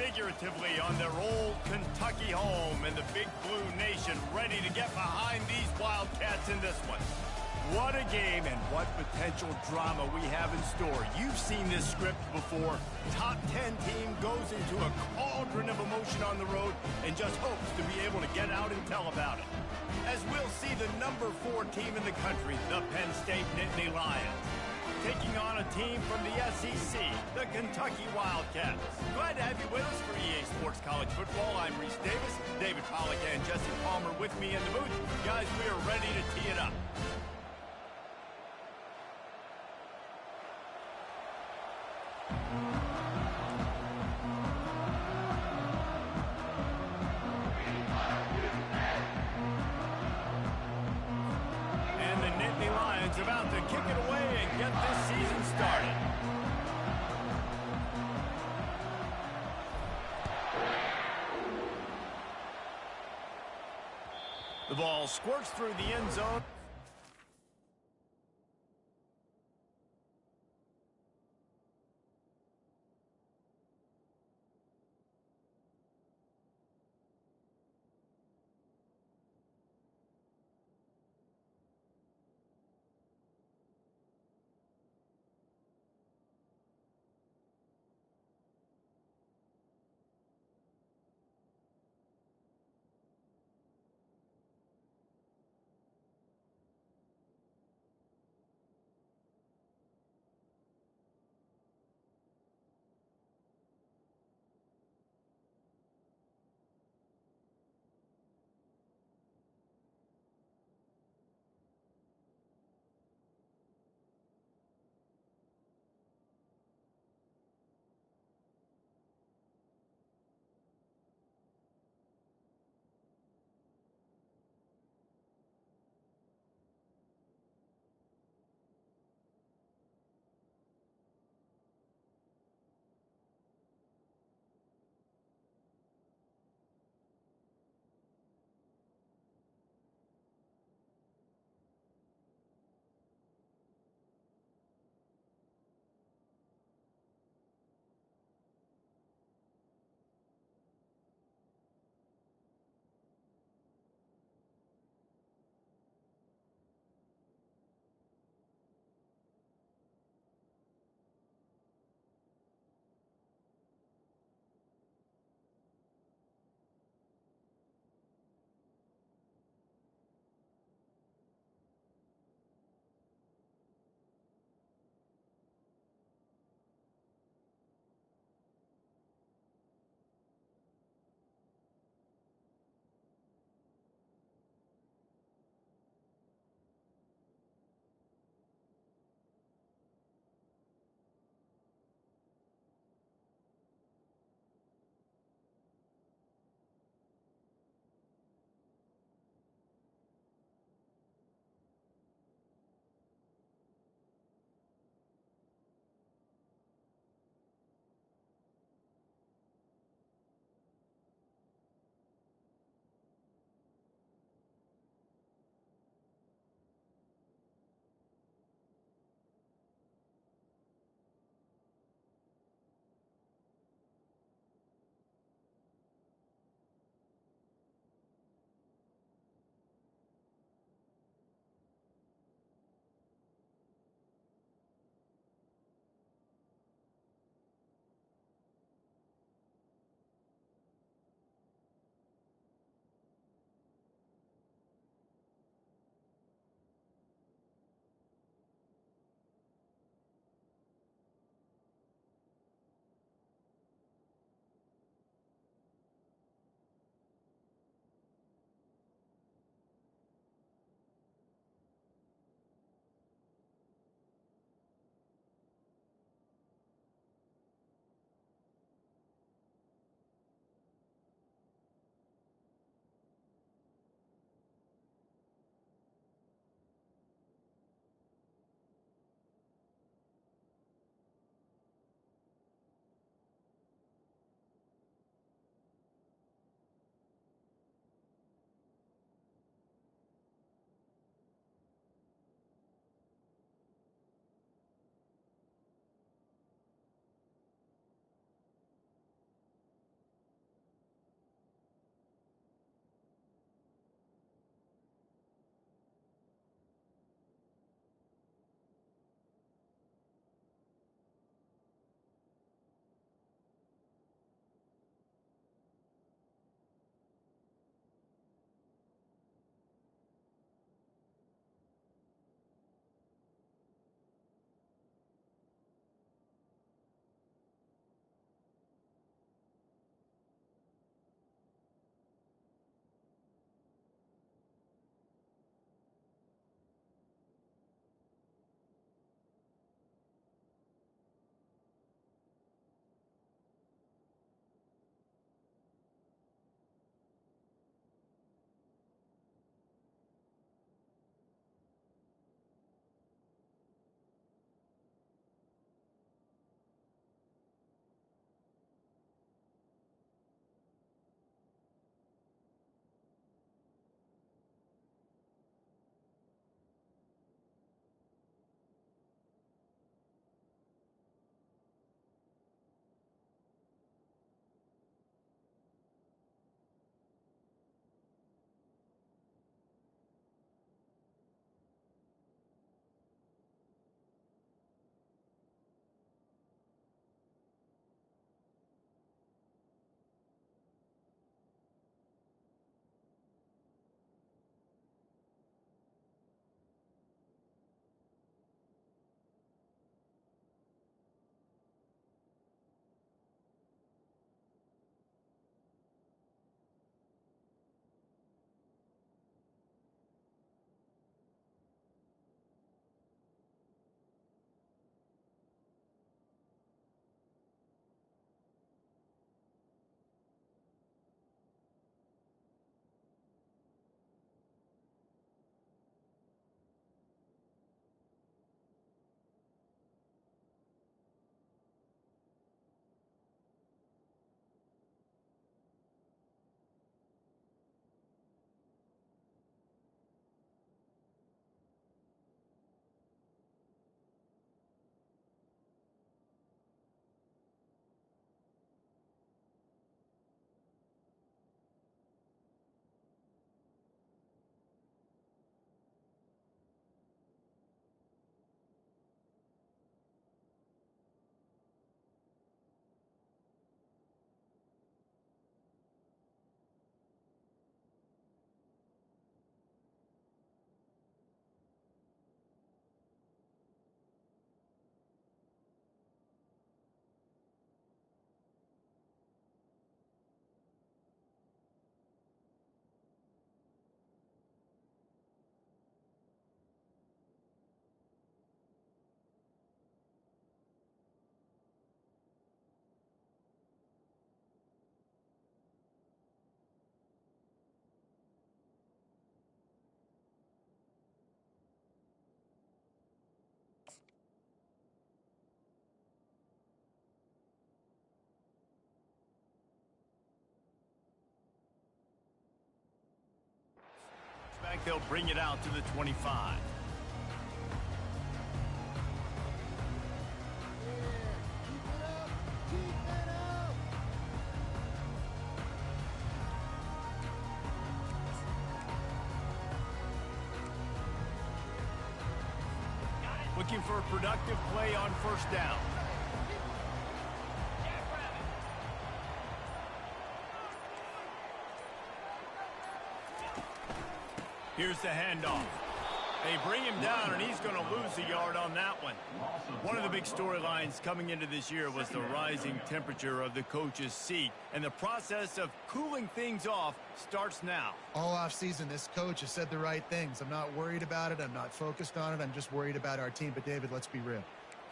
figuratively on their old Kentucky home, and the Big Blue Nation ready to get behind these Wildcats in this one. What a game and what potential drama we have in store. You've seen this script before. Top 10 team goes into a cauldron of emotion on the road and just hopes to be able to get out and tell about it. As we'll see the number 4 team in the country, the Penn State Nittany Lions, taking on a team from the SEC, the Kentucky Wildcats. Glad to have you with us for EA Sports College Football. I'm Reese Davis, David Pollack and Jesse Palmer with me in the booth. Guys, we are ready to tee it up. And the Nittany Lions about to kick it away and get this season started. The ball squirts through the end zone. like they'll bring it out to the 25. Looking for a productive play on first down. Here's the handoff. They bring him down, and he's going to lose a yard on that one. One of the big storylines coming into this year was the rising temperature of the coach's seat, and the process of cooling things off starts now. All offseason, this coach has said the right things. I'm not worried about it. I'm not focused on it. I'm just worried about our team. But, David, let's be real.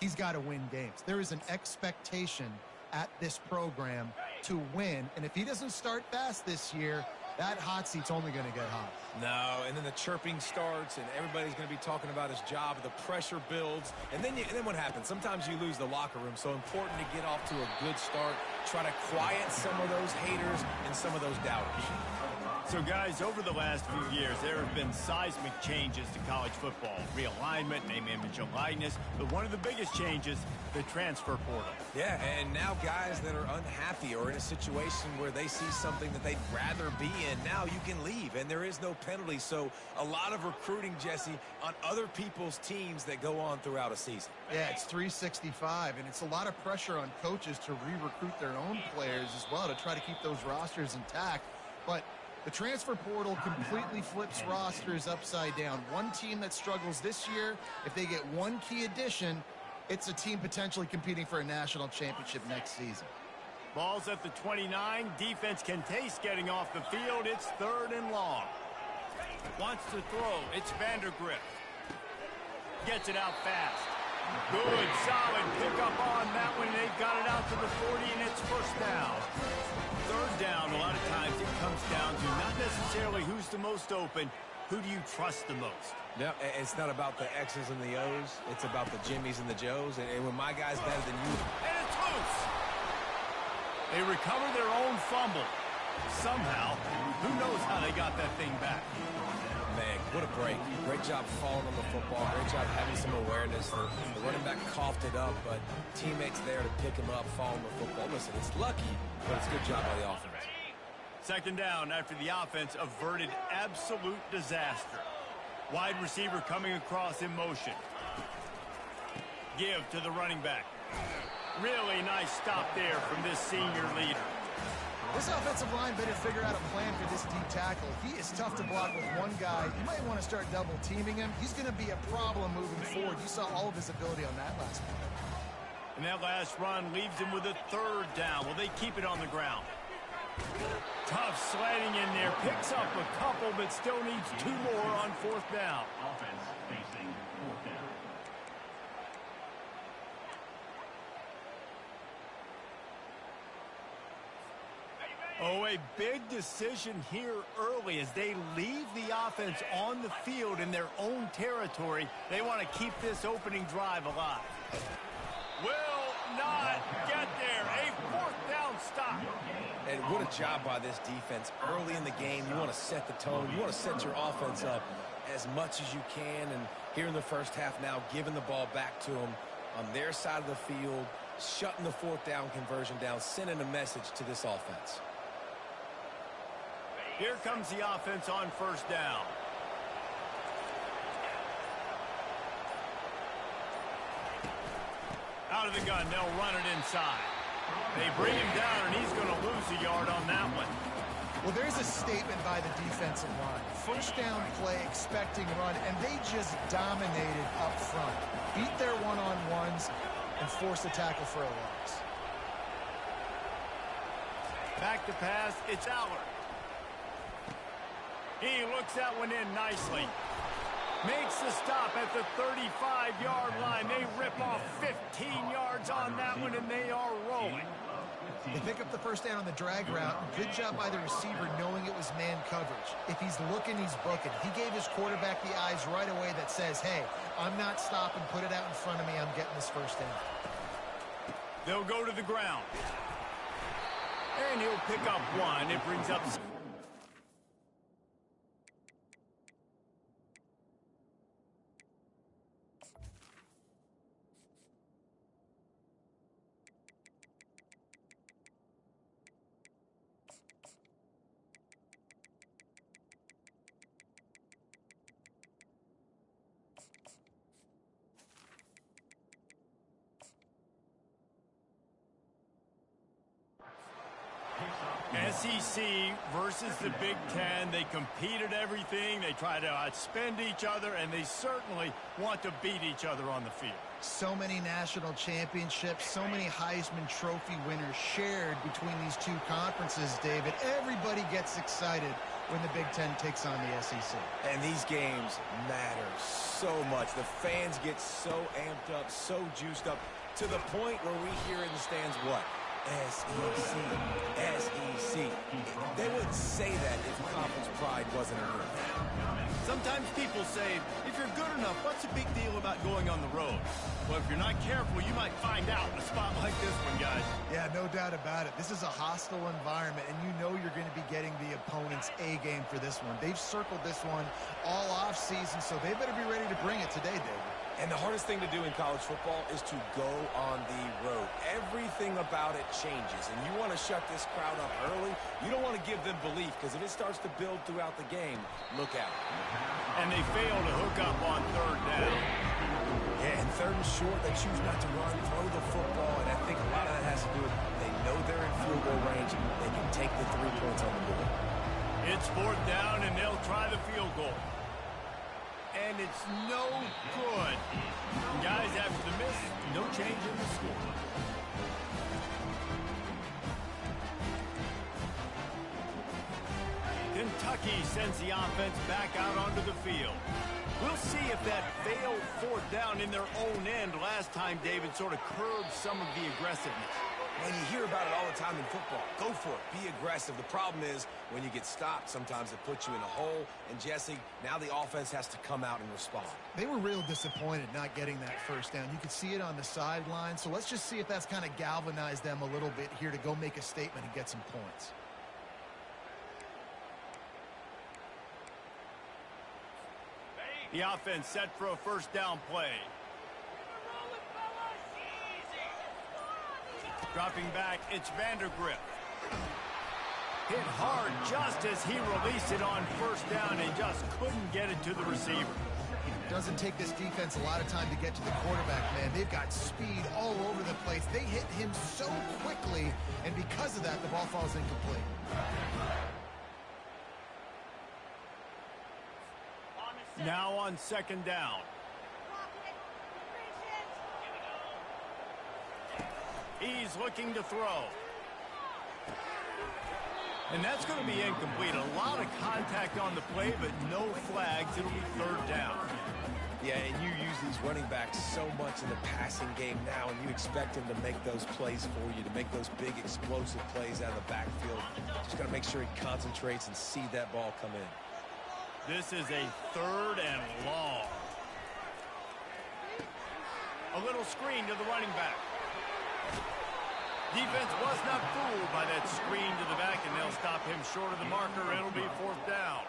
He's got to win games. There is an expectation at this program to win, and if he doesn't start fast this year, that hot seat's only going to get hot. No, and then the chirping starts, and everybody's going to be talking about his job. The pressure builds, and then what happens? Sometimes you lose the locker room, so important to get off to a good start. Try to quiet some of those haters and some of those doubters. So, guys, over the last few years, there have been seismic changes to college football. Realignment, name, image, and likeness. But one of the biggest changes, the transfer portal. Yeah, and now guys that are unhappy or in a situation where they see something that they'd rather be in, now you can leave, and there is no penalty. So a lot of recruiting, Jesse, on other people's teams that go on throughout a season. Yeah, it's 365, and it's a lot of pressure on coaches to re-recruit their own players as well to try to keep those rosters intact. But the transfer portal completely flips rosters upside down. One team that struggles this year, if they get one key addition, it's a team potentially competing for a national championship next season. Ball's at the 29. Defense can taste getting off the field. It's 3rd and long. Wants to throw. It's Vandergrift. Gets it out fast. Good, solid pickup on that one. They've got it out to the 40, and it's first down. 3rd down, a lot of times it comes down to not necessarily who's the most open, who do you trust the most? No, it's not about the X's and the O's. It's about the Jimmys and the Joes. And when my guy's better than you. And it's loose. They recover their own fumble. Somehow, who knows how they got that thing back. Man, what a break. Great job falling on the football. Great job having some awareness. The running back coughed it up, but teammates there to pick him up, fall on the football. Listen, it's lucky, but it's a good job by the offense. 2nd down after the offense averted absolute disaster. Wide receiver coming across in motion. Give to the running back. Really nice stop there from this senior leader. This offensive line better figure out a plan for this deep tackle. He is tough to block with one guy. You might want to start double teaming him. He's going to be a problem moving forward. You saw all of his ability on that last one. And that last run leaves him with a 3rd down. Will they keep it on the ground? Tough sledding in there. Picks up a couple, but still needs 2 more on 4th down. Offense facing 4th down. Oh, a big decision here early as they leave the offense on the field in their own territory. They want to keep this opening drive alive. Will not get there. A 4th down stop. And what a job by this defense. Early in the game, you want to set the tone. You want to set your offense up as much as you can. And here in the first half now, giving the ball back to them on their side of the field, shutting the 4th down conversion down, sending a message to this offense. Here comes the offense on 1st down. Out of the gun, they'll run it inside. They bring him down, and he's going to lose a yard on that one. Well, there's a statement by the defensive line. 1st down play, expecting run, and they just dominated up front. Beat their one-on-ones and forced a tackle for a loss. Back to pass, it's Allard. He looks that one in nicely. Makes the stop at the 35-yard line. They rip off 15 yards on that one, and they are rolling. They pick up the 1st down on the drag route. Good job by the receiver knowing it was man coverage. If he's looking, he's booking. He gave his quarterback the eyes right away that says, hey, I'm not stopping. Put it out in front of me. I'm getting this 1st down. They'll go to the ground. And he'll pick up 1. It brings up SEC versus the Big Ten. They compete at everything. They try to outspend each other, and they certainly want to beat each other on the field. So many national championships, so many Heisman Trophy winners shared between these two conferences, David. Everybody gets excited when the Big Ten takes on the SEC. And these games matter so much. The fans get so amped up, so juiced up, to the point where we hear in the stands what? SEC, SEC. They wouldn't say that if conference pride wasn't a real thing. Sometimes people say, if you're good enough, what's the big deal about going on the road? Well, if you're not careful, you might find out in a spot like this one, guys. Yeah, no doubt about it. This is a hostile environment, and you know you're going to be getting the opponent's A game for this one. They've circled this one all off season, so they better be ready to bring it today, David. And the hardest thing to do in college football is to go on the road. Everything about it changes, and you want to shut this crowd up early. You don't want to give them belief, because if it starts to build throughout the game, look out. And they fail to hook up on third down. Yeah, and third and short, they choose not to run, throw the football, and I think a lot of that has to do with they know they're in field goal range. They can take the 3 points on the board. It's fourth down, and they'll try the field goal. And it's no good. Guys, after the miss, no change in the score. Kentucky sends the offense back out onto the field. We'll see if that failed fourth down in their own end last time, David, sort of curbed some of the aggressiveness. And you hear about it all the time in football. Go for it. Be aggressive. The problem is when you get stopped, sometimes it puts you in a hole. And, Jesse, now the offense has to come out and respond. They were real disappointed not getting that first down. You could see it on the sideline. So let's just see if that's kind of galvanized them a little bit here to go make a statement and get some points. The offense set for a first down play. Dropping back, it's Vandergrift. Hit hard just as he released it on first down and just couldn't get it to the receiver. Doesn't take this defense a lot of time to get to the quarterback, man. They've got speed all over the place. They hit him so quickly, and because of that, the ball falls incomplete. Now on second down. He's looking to throw. And that's going to be incomplete. A lot of contact on the play, but no flags. It'll be third down. Yeah, and you use these running backs so much in the passing game now, and you expect them to make those plays for you, to make those big explosive plays out of the backfield. Just got to make sure he concentrates and see that ball come in. This is a third and long. A little screen to the running back. Defense was not fooled by that screen to the back, and they'll stop him short of the marker. It'll be fourth down.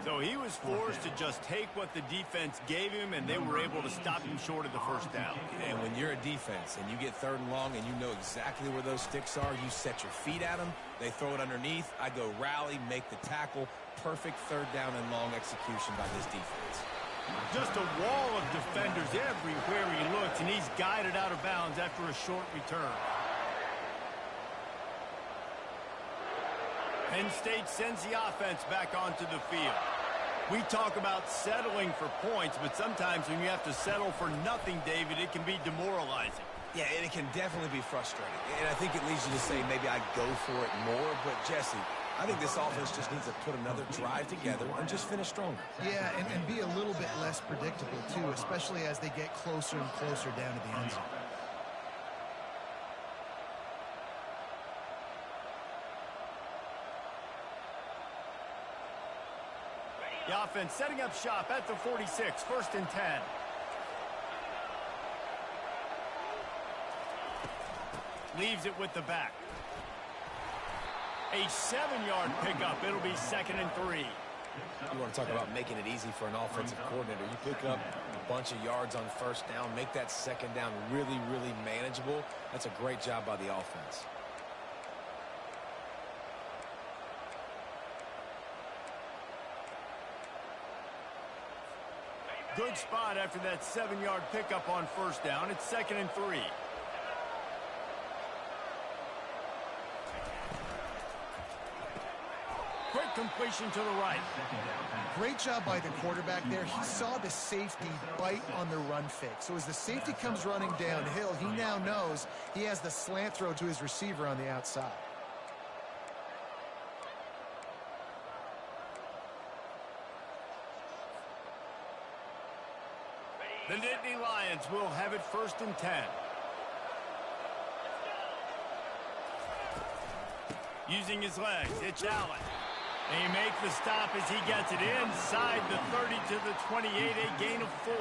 So he was forced to just take what the defense gave him, and they were able to stop him short of the first down. And when you're a defense and you get third and long and you know exactly where those sticks are, you set your feet at them, they throw it underneath, I go rally, make the tackle. Perfect third down and long execution by this defense. Just a wall of defenders everywhere he looks, and he's guided out of bounds after a short return. Penn State sends the offense back onto the field. We talk about settling for points, but sometimes when you have to settle for nothing, David, it can be demoralizing. Yeah, and it can definitely be frustrating. And I think it leads you to say maybe I'd go for it more. But, Jesse, I think this offense just needs to put another drive together and just finish stronger. Yeah, and be a little bit less predictable, too, especially as they get closer and closer down to the end zone. The offense setting up shop at the 46, first and 10. Leaves it with the back. A 7-yard pickup. It'll be second and 3. You want to talk about making it easy for an offensive coordinator. You pick up a bunch of yards on first down, make that second down really, really manageable. That's a great job by the offense. Good spot after that 7-yard pickup on first down. It's second and 3. Quick completion to the right. Great job by the quarterback there. He saw the safety bite on the run fake. So as the safety comes running downhill, he now knows he has the slant throw to his receiver on the outside. The Nittany Lions will have it 1st and 10. Using his legs, it's Allen. They make the stop as he gets it inside the 30 to the 28, a gain of 4.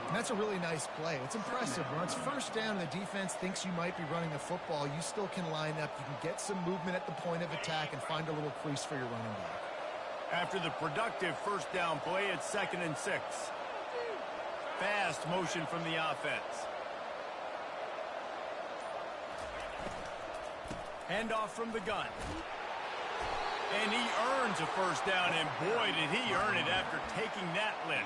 And that's a really nice play. It's impressive. When it's 1st down and the defense thinks you might be running the football, you still can line up. You can get some movement at the point of attack and find a little crease for your running back. After the productive 1st down play, it's 2nd and 6. Fast motion from the offense. Handoff from the gun. And he earns a 1st down, and boy, did he earn it after taking that lift.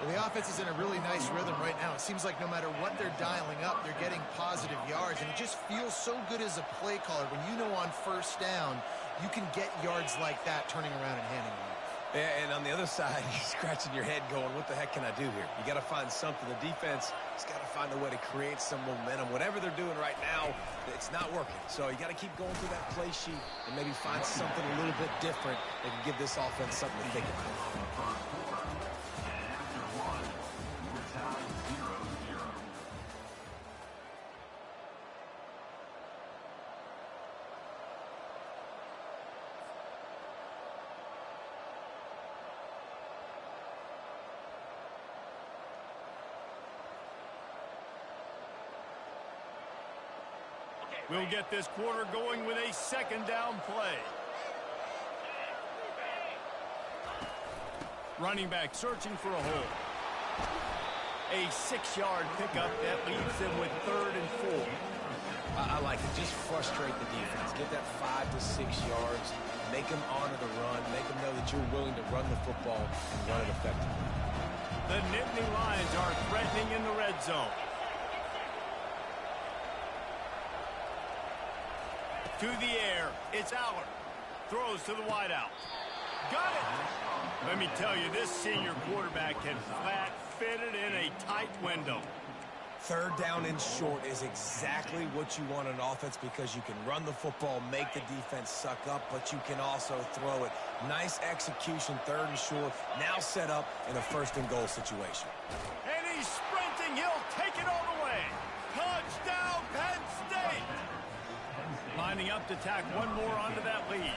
Well, the offense is in a really nice rhythm right now. It seems like no matter what they're dialing up, they're getting positive yards, and it just feels so good as a play caller when you know on 1st down you can get yards like that turning around and handing it off. Yeah, and on the other side, you're scratching your head going, what the heck can I do here? You got to find something. The defense has got to find a way to create some momentum. Whatever they're doing right now, it's not working. So you got to keep going through that play sheet and maybe find something a little bit different that can give this offense something to think about. We'll get this quarter going with a 2nd down play. Running back searching for a hole. A 6-yard pickup that leaves them with 3rd and 4. I like it. Just frustrate the defense. Get that 5 to 6 yards. Make them honor the run. Make them know that you're willing to run the football and run it effectively. The Nittany Lions are threatening in the red zone. To the air, it's Allen. Throws to the wideout. Got it! Let me tell you, this senior quarterback can flat fit it in a tight window. 3rd down and short is exactly what you want on offense because you can run the football, make the defense suck up, but you can also throw it. Nice execution, 3rd and short, now set up in a 1st and goal situation. And he's sprinting. He'll take it all the way. Touchdown, Penn State! Lining up to tack one more onto that lead.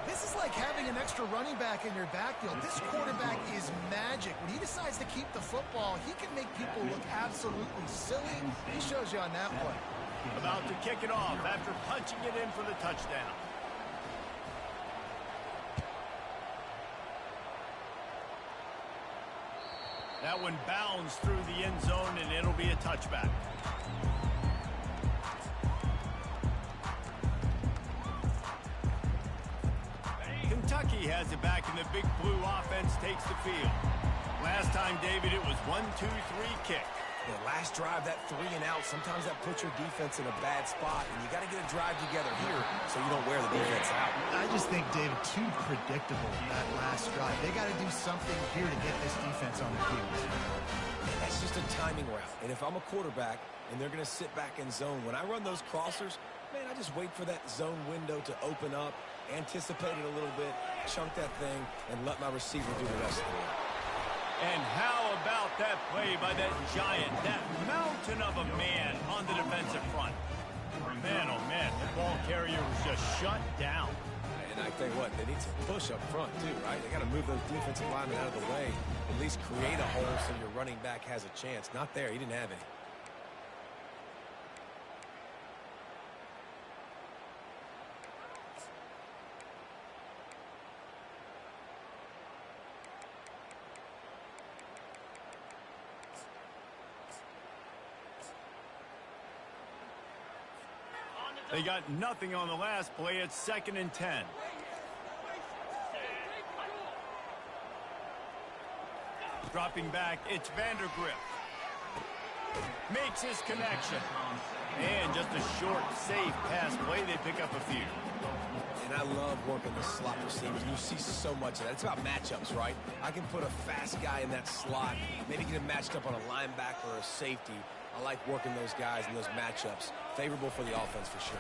This is like having an extra running back in your backfield. This quarterback is magic. When he decides to keep the football, he can make people look absolutely silly. He shows you on that play. About to kick it off after punching it in for the touchdown. That one bounds through the end zone, and it'll be a touchback. Kentucky has it back, and the Big Blue offense takes the field. Last time, David, it was 1-2-3 kick. The last drive, that 3 and out, sometimes that puts your defense in a bad spot, and you got to get a drive together here so you don't wear the defense out. I just think, David, too predictable that last drive. They got to do something here to get this defense on their heels. That's just a timing route. And if I'm a quarterback and they're going to sit back in zone, when I run those crossers, man, I just wait for that zone window to open up, anticipate it a little bit, chunk that thing, and let my receiver do the rest of it. And how about that play by that giant, that mountain of a man on the defensive front? Man, oh man, the ball carrier was just shut down. And I tell you what, they need to push up front too, right? They got to move those defensive linemen out of the way, at least create a hole so your running back has a chance. Not there, he didn't have any. They got nothing on the last play. It's 2nd and 10. Dropping back, it's Vandergrift. Makes his connection. And just a short, safe pass play. They pick up a few. And I love working the slot receivers. You see so much of that. It's about matchups, right? I can put a fast guy in that slot, maybe get him matched up on a linebacker or a safety. I like working those guys in those matchups. Favorable for the offense for sure.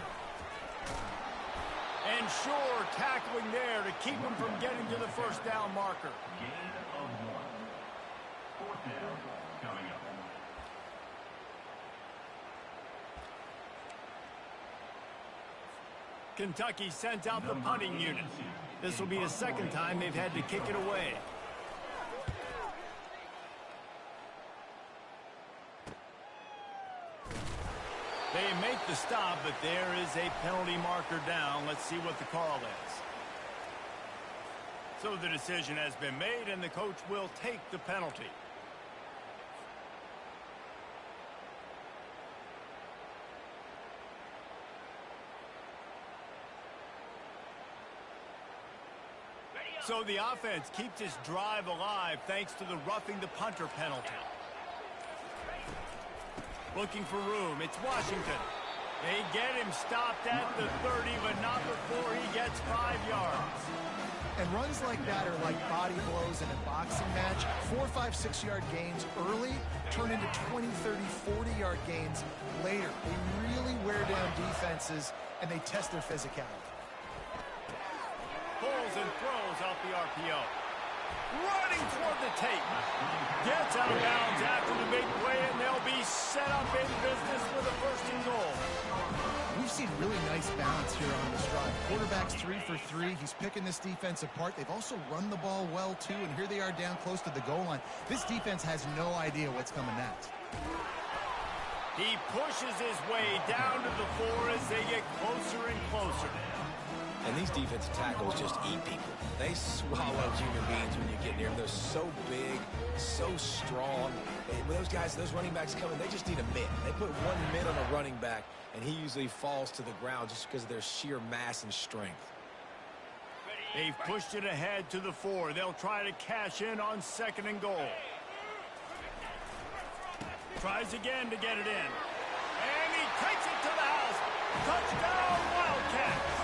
And sure, tackling there to keep him from getting to the first down marker. Gain of 1. 4th down coming up. Kentucky sent out the punting unit. This will be the second time they've had to kick it away. They make the stop, but there is a penalty marker down. Let's see what the call is. So the decision has been made, and the coach will take the penalty. So the offense keeps its drive alive thanks to the roughing the punter penalty. Looking for room. It's Washington. They get him stopped at the 30, but not before he gets 5 yards. And runs like that are like body blows in a boxing match. 4, 5, 6-yard gains early turn into 20, 30, 40-yard gains later. They really wear down defenses, and they test their physicality. Pulls and throws off the RPO. Running toward the tape. Gets out of bounds after the big play, and they'll be set up in business with a 1st and goal. We've seen really nice balance here on this drive. Quarterback's 3 for 3. He's picking this defense apart. They've also run the ball well, too, and here they are down close to the goal line. This defense has no idea what's coming next. He pushes his way down to the 4 as they get closer and closer. And these defensive tackles just eat people. They swallow human beings when you get near them. They're so big, so strong. And when those guys, those running backs come in, they just need a mitt. They put 1 mitt on a running back, and he usually falls to the ground just because of their sheer mass and strength. They've pushed it ahead to the 4. They'll try to cash in on 2nd and goal. Tries again to get it in. And he takes it to the house. Touchdown, Wildcats.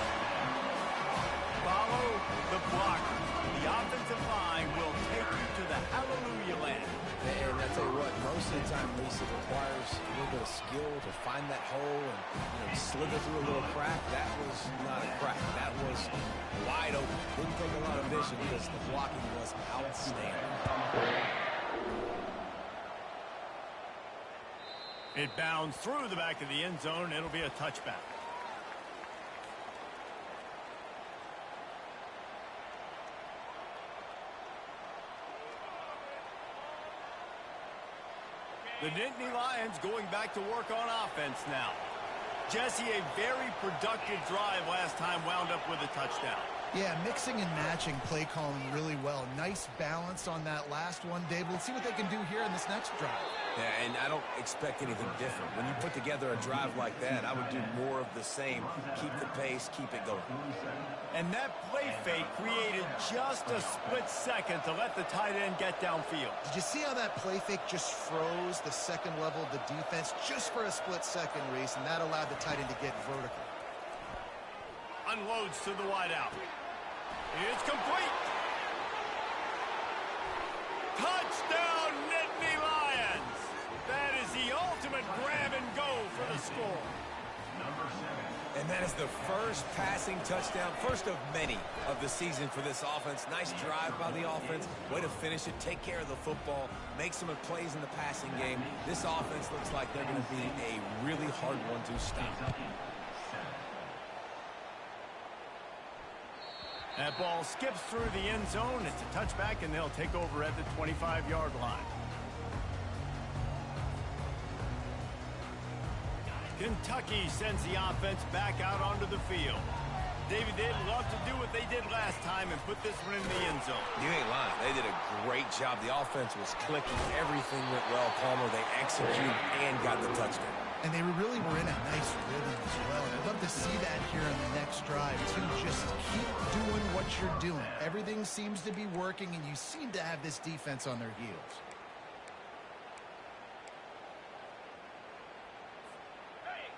Follow the blocker. The offensive line will take you to the hallelujah land. And I tell you what, most of the time, Lisa, requires a little bit of skill to find that hole and slither through a little crack. That was not a crack. That was wide open. Didn't take a lot of vision because the blocking was outstanding. It bounds through the back of the end zone. It'll be a touchback. The Nittany Lions going back to work on offense now. Jesse, a very productive drive last time wound up with a touchdown. Yeah, mixing and matching play calling really well. Nice balance on that last one, Dave. Let's see what they can do here in this next drive. Yeah, and I don't expect anything different. When you put together a drive like that, I would do more of the same. Keep the pace, keep it going. And that play fake created just a split second to let the tight end get downfield. Did you see how that play fake just froze the second level of the defense just for a split second, Reese, and that allowed the tight end to get vertical. Unloads to the wideout. It's complete. Touchdown, Nittany Lions. That is the ultimate grab and go for the score. Number 7. And that is the first passing touchdown, first of many of the season for this offense. Nice drive by the offense. Way to finish it, take care of the football, make some plays in the passing game. This offense looks like they're going to be a really hard one to stop. That ball skips through the end zone. It's a touchback, and they'll take over at the 25-yard line. Kentucky sends the offense back out onto the field. David, they'd love to do what they did last time and put this one in the end zone. You ain't lying. They did a great job. The offense was clicking. Everything went well, Palmer. They executed and got the touchdown. And they really were in a nice rhythm as well. And I'd love to see that here in the next drive, too. Just keep doing what you're doing. Everything seems to be working, and you seem to have this defense on their heels.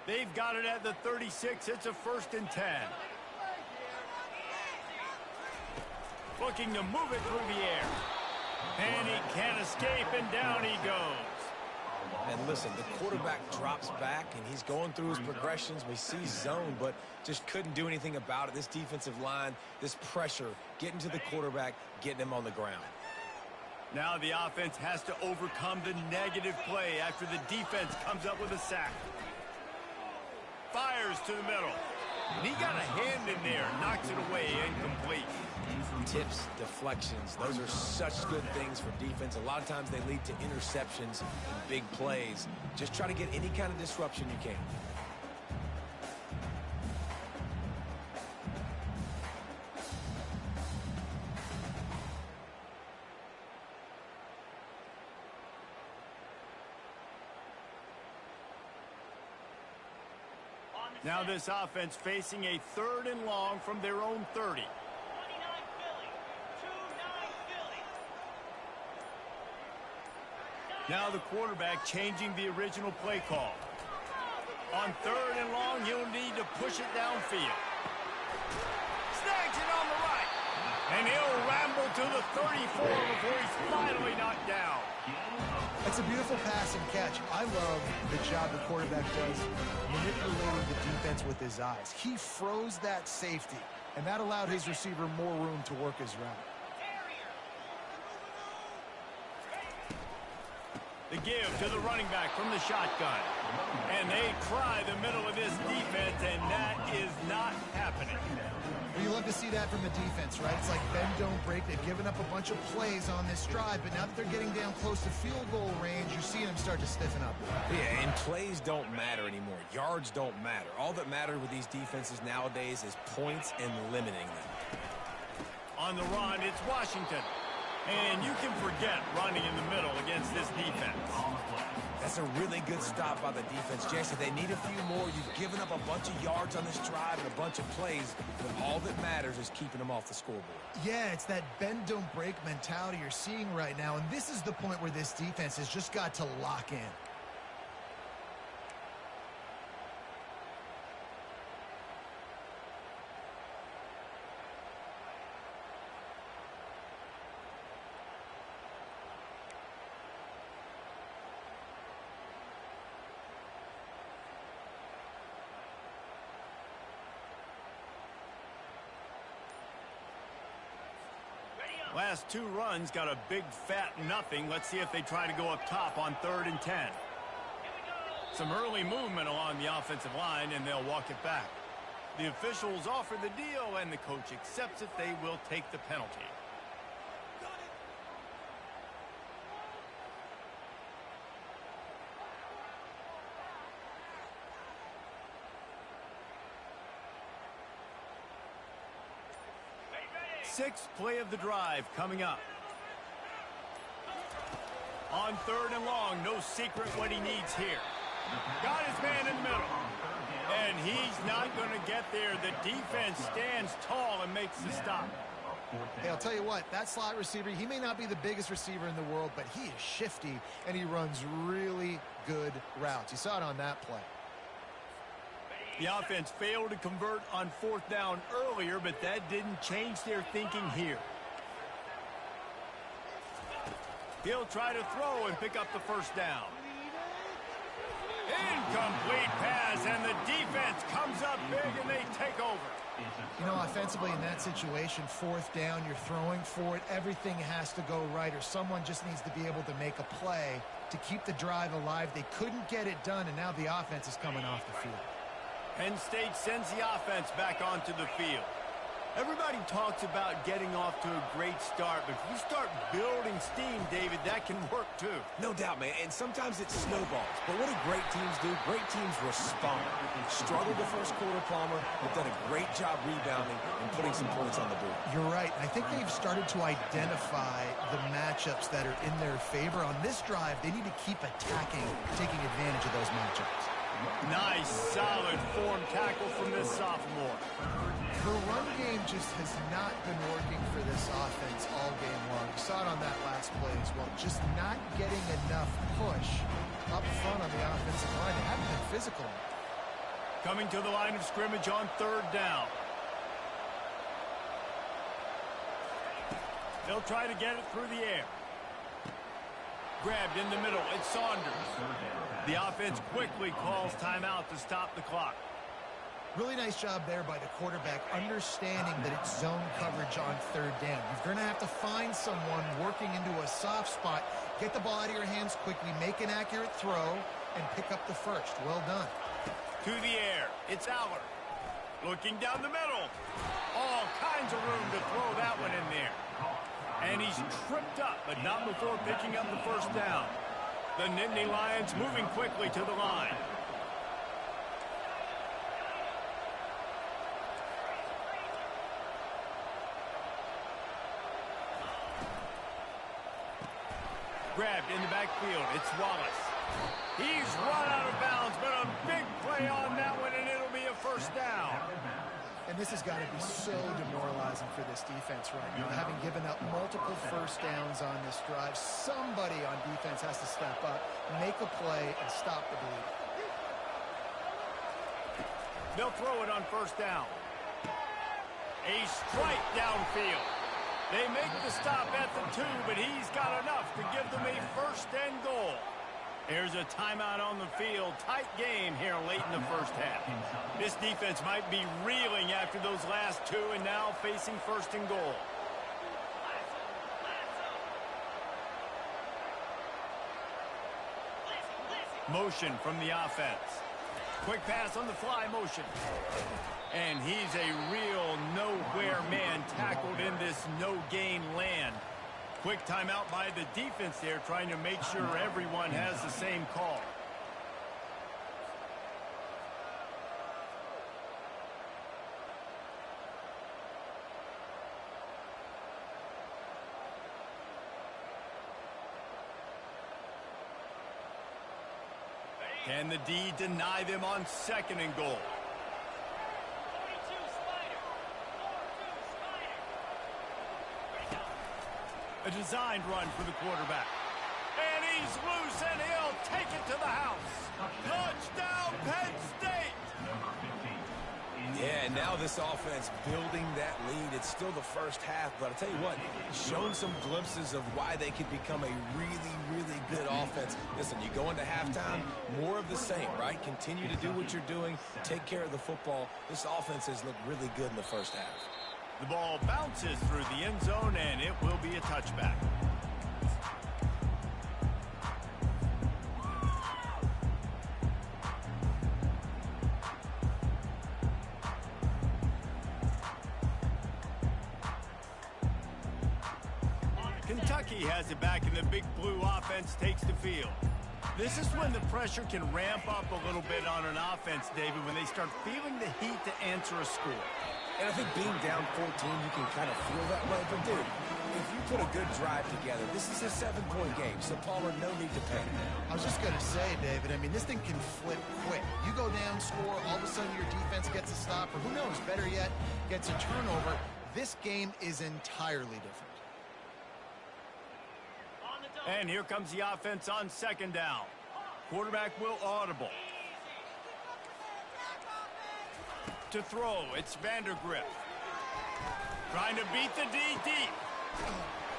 They've got it at the 36. It's a 1st and 10. Looking to move it through the air. And he can't escape, and down he goes. And listen, the quarterback drops back, and he's going through his progressions. We see zone, but just couldn't do anything about it. This defensive line, this pressure, getting to the quarterback, getting him on the ground. Now the offense has to overcome the negative play after the defense comes up with a sack. Fires to the middle. And he got a hand in there, knocks it away, incomplete. Tips, deflections, those are such good things for defense. A lot of times they lead to interceptions and big plays. Just try to get any kind of disruption you can. Now this offense facing a 3rd and long from their own 30. Now the quarterback changing the original play call. On 3rd and long, he'll need to push it downfield. Snags it on the right. And he'll ramble to the 34 before he's finally knocked down. It's a beautiful pass and catch. I love the job the quarterback does manipulating the defense with his eyes. He froze that safety, and that allowed his receiver more room to work his route. The give to the running back from the shotgun. And they try the middle of this defense, and that is not happening. You love to see that from the defense, right? It's like bend, don't break. They've given up a bunch of plays on this drive, but now that they're getting down close to field goal range, you're seeing them start to stiffen up. Yeah, and plays don't matter anymore. Yards don't matter. All that matters with these defenses nowadays is points and limiting them. On the run, it's Washington. And you can forget running in the middle against this defense. That's a really good stop by the defense, Jason. They need a few more. You've given up a bunch of yards on this drive and a bunch of plays, but all that matters is keeping them off the scoreboard. Yeah, it's that bend, don't break mentality you're seeing right now, and this is the point where this defense has just got to lock in. Last 2 runs got a big fat nothing. Let's see if they try to go up top on 3rd and 10. Some early movement along the offensive line, and they'll walk it back. The officials offer the deal, and the coach accepts it. They will take the penalty. Sixth play of the drive coming up. On 3rd and long, no secret what he needs here. Got his man in the middle. And he's not going to get there. The defense stands tall and makes the stop. Hey, I'll tell you what, that slot receiver, he may not be the biggest receiver in the world, but he is shifty, and he runs really good routes. You saw it on that play. The offense failed to convert on 4th down earlier, but that didn't change their thinking here. He'll try to throw and pick up the 1st down. Incomplete pass, and the defense comes up big, and they take over. You know, offensively in that situation, 4th down, you're throwing for it. Everything has to go right, or someone just needs to be able to make a play to keep the drive alive. They couldn't get it done, and now the offense is coming off the field. Penn State sends the offense back onto the field. Everybody talks about getting off to a great start, but if you start building steam, David, that can work too. No doubt, man, and sometimes it snowballs. But what do great teams do? Great teams respond. Struggled the first quarter, Palmer, but done a great job rebounding and putting some points on the board. You're right. I think they've started to identify the matchups that are in their favor. On this drive, they need to keep attacking, taking advantage of those matchups. Nice, solid form tackle from this sophomore. The run game just has not been working for this offense all game long. You saw it on that last play as well. Just not getting enough push up front on the offensive line. They haven't been physical. Coming to the line of scrimmage on 3rd down. They'll try to get it through the air. Grabbed in the middle. It's Saunders. The offense quickly calls timeout to stop the clock. Really nice job there by the quarterback, understanding that it's zone coverage on third down. You're going to have to find someone working into a soft spot, get the ball out of your hands quickly, make an accurate throw, and pick up the first. Well done. To the air. It's Aller. Looking down the middle. All kinds of room to throw that one in there. And he's tripped up, but not before picking up the first down. The Nittany Lions moving quickly to the line. Grabbed in the backfield. It's Wallace. He's run out of bounds, but a big play on that one, and it'll be a first down. And this has got to be so demoralizing for this defense right now. Having given up multiple first downs on this drive, somebody on defense has to step up, make a play, and stop the bleed. They'll throw it on first down. A strike downfield. They make the stop at the 2, but he's got enough to give them a first and goal. Here's a timeout on the field. Tight game here late in the first half. This defense might be reeling after those last 2 and now facing first and goal. Motion from the offense. Quick pass on the fly motion. And he's a real nowhere man tackled in this no-gain land. Quick timeout by the defense there, trying to make sure everyone has the same call. Can the D deny them on second and goal? A designed run for the quarterback. And he's loose, and he'll take it to the house. Touchdown, Penn State! Yeah, and now this offense building that lead. It's still the first half, but I'll tell you what, shown some glimpses of why they could become a really, really good offense. Listen, you go into halftime, more of the same, right? Continue to do what you're doing, take care of the football. This offense has looked really good in the first half. The ball bounces through the end zone, and it will be a touchback. Kentucky has it back, and the Big Blue offense takes the field. This is when the pressure can ramp up a little bit on an offense, David, when they start feeling the heat to answer a score. And I think being down 14, you can kind of feel that way. But, dude, if you put a good drive together, this is a 7-point game. So, Palmer, no need to panic. I was just going to say, David, I mean, this thing can flip quick. You go down, score, all of a sudden your defense gets a stop, or who knows, better yet, gets a turnover. This game is entirely different. And here comes the offense on second down. Quarterback will audible. To throw, it's Vandergrift. Trying to beat the D deep.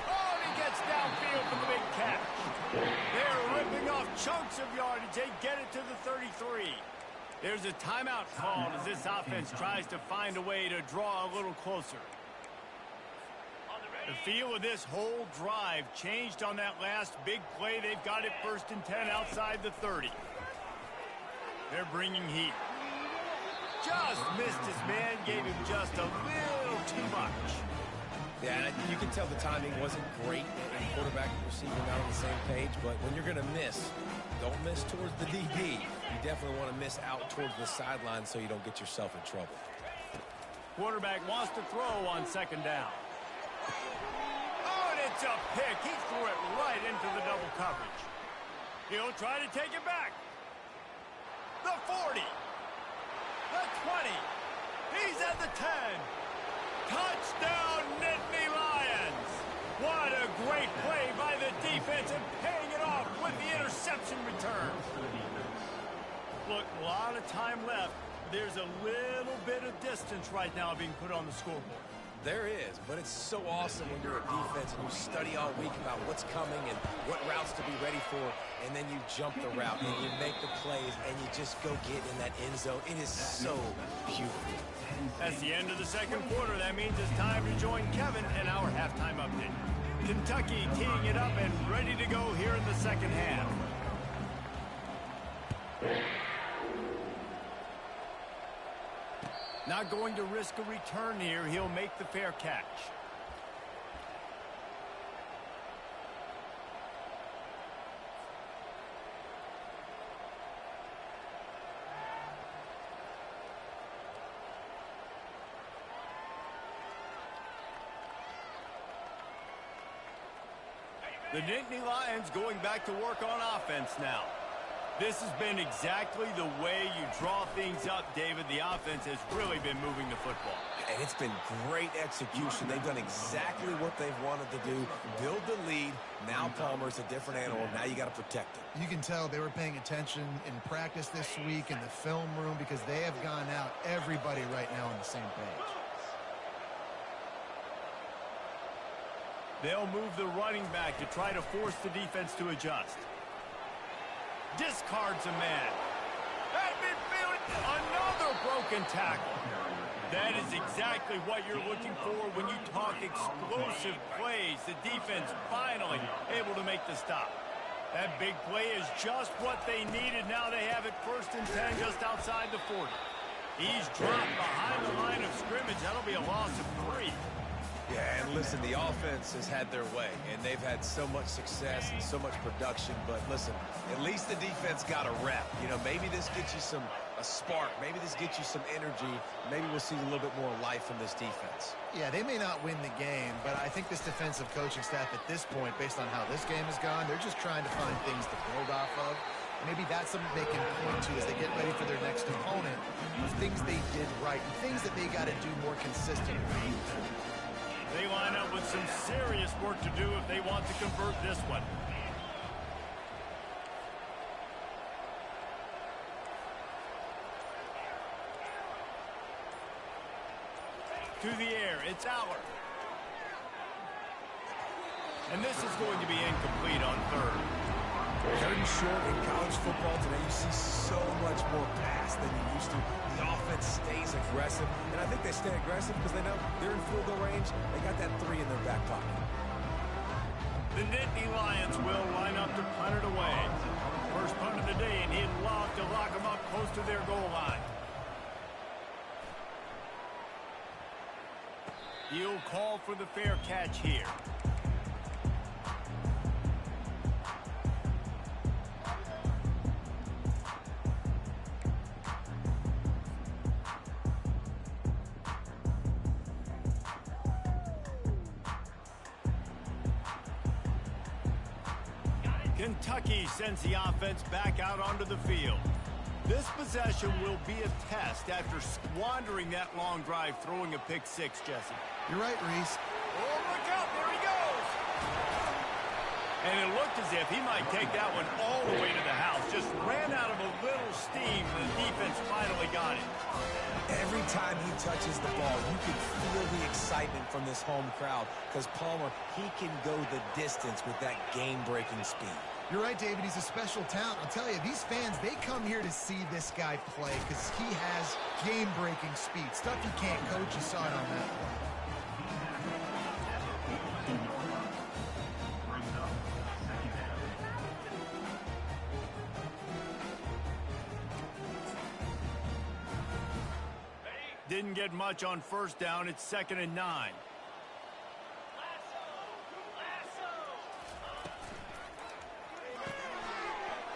Oh, and he gets downfield for the big catch. They're ripping off chunks of yardage. They get it to the 33. There's a timeout called as this offense tries to find a way to draw a little closer. The feel of this whole drive changed on that last big play. They've got it 1st and 10 outside the 30. They're bringing heat. Just missed his man, gave him just a little too much. Yeah, and you can tell the timing wasn't great, and quarterback and receiver not on the same page, but when you're going to miss, don't miss towards the DB. You definitely want to miss out towards the sideline so you don't get yourself in trouble. Quarterback wants to throw on second down. Oh, and it's a pick. He threw it right into the double coverage. He'll try to take it back. The 40. The 20. He's at the 10. Touchdown, Nittany Lions. What a great play by the defense and paying it off with the interception return. Look, a lot of time left. There's a little bit of distance right now being put on the scoreboard. There is, but it's so awesome when you're a defense and you study all week about what's coming and what routes to be ready for, and then you jump the route and you make the plays and you just go get in that end zone. It is so beautiful. That's the end of the second quarter. That means it's time to join Kevin in our halftime update. Kentucky teeing it up and ready to go here in the second half. Not going to risk a return here. He'll make the fair catch. The Nittany Lions going back to work on offense now. This has been exactly the way you draw things up, David. The offense has really been moving the football. And it's been great execution. They've done exactly what they've wanted to do. Build the lead. Now Palmer's a different animal. Now you got to protect him. You can tell they were paying attention in practice this week in the film room because they have gone out, everybody right now on the same page. They'll move the running back to try to force the defense to adjust. Discards a man. At midfield, another broken tackle. That is exactly what you're looking for when you talk explosive plays. The defense finally able to make the stop. That big play is just what they needed. Now they have it 1st and 10 just outside the 40. He's dropped behind the line of scrimmage. That'll be a loss of 3. Yeah, and listen, the offense has had their way, and they've had so much success and so much production. But listen, at least the defense got a rep. You know, maybe this gets you a spark. Maybe this gets you some energy. Maybe we'll see a little bit more life from this defense. Yeah, they may not win the game, but I think this defensive coaching staff at this point, based on how this game has gone, they're just trying to find things to build off of. Maybe that's something they can point to as they get ready for their next opponent, of things they did right and things that they got to do more consistently. They line up with some serious work to do if they want to convert this one. To the air, it's Aller. And this is going to be incomplete on 3rd. Cutting short in college football today, you see so much more pass than you used to. The offense stays aggressive, and I think they stay aggressive because they know they're in field goal range. They got that 3 in their back pocket. The Nittany Lions will line up to punt it away. First punt of the day, and he'd love to lock them up close to their goal line. He'll call for the fair catch here. Kentucky sends the offense back out onto the field. This possession will be a test after squandering that long drive, throwing a pick 6, Jesse. You're right, Reese. Oh, look out, there he goes! And it looked as if he might take that one all the way to the house. Just ran out of a little steam, and the defense finally got it. Every time he touches the ball, you can feel the excitement from this home crowd because Palmer, he can go the distance with that game-breaking speed. You're right, David. He's a special talent. I'll tell you, these fans, they come here to see this guy play because he has game-breaking speed. Stuff you can't coach. You saw it on that play. Didn't get much on 1st down. It's 2nd and 9.